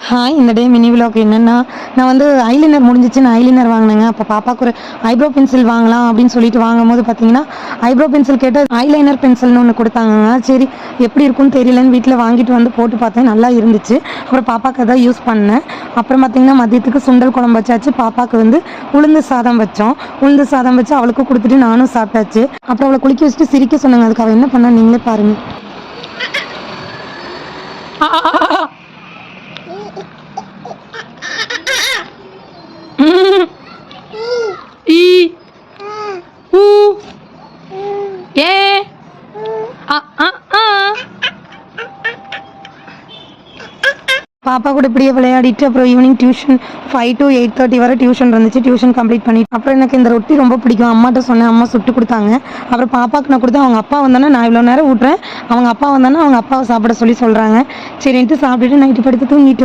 Hi! இந்த டே mini vlog என்னன்னா, நான் வந்து ஐலைனர் முடிஞ்சிச்சு. நான் ஐலைனர் வாங்கினேங்க. அப்போ பாப்பாவுக்கு ஒரு ஐப்ரோ பென்சில் வாங்கலாம் அப்படின்னு சொல்லிட்டு வாங்கும்போது பார்த்தீங்கன்னா, ஐப்ரோ பென்சில் கேட்டால் ஐலைனர் பென்சில்னு ஒன்று கொடுத்தாங்கங்க. சரி எப்படி இருக்குன்னு தெரியலன்னு வீட்டில் வாங்கிட்டு வந்து போட்டு பார்த்தேன். நல்லா இருந்துச்சு. அப்புறம் பாப்பாவுக்கு அதான் யூஸ் பண்ணேன். அப்புறம் பார்த்தீங்கன்னா, மதியத்துக்கு சுண்டல் குழம்பு வச்சாச்சு. பாப்பாவுக்கு வந்து உளுந்து சாதம் வச்சோம். உளுந்து சாதம் வச்சு அவளுக்கும் கொடுத்துட்டு நானும் சாப்பிட்டாச்சு. அப்புறம் அவளை குளிக்க வச்சுட்டு சிரிக்க சொன்னாங்க. அதுக்கு அவள் என்ன பண்ணா நீங்களே பாருங்க. ஈ ஊ ஏ அ அ ஆ பாப்பா கூட இப்படியே விளையாடிட்டு அப்புறம் ஈவினிங் டியூஷன் 5 to 8:30 வரை டியூஷன் இருந்துச்சு. டியூஷன் கம்ப்ளீட் பண்ணி அப்புறம் எனக்கு இந்த ரொட்டி ரொம்ப பிடிக்கும். அம்மாட்ட சொன்னேன், அம்மா சுட்டு கொடுத்தாங்க. அப்புறம் பாப்பாவுக்கு நான் கொடுத்தேன். அவங்க அப்பா வந்தானே நான் இவ்வளோ நேரம் ஊட்டுறேன். அவங்க அப்பா வந்தானே அவங்க அப்பாவை சாப்பிட சொல்கிறாங்க. சரின்ட்டு சாப்பிட்டுட்டு நைட்டு படுத்து தூங்கிட்டோம்.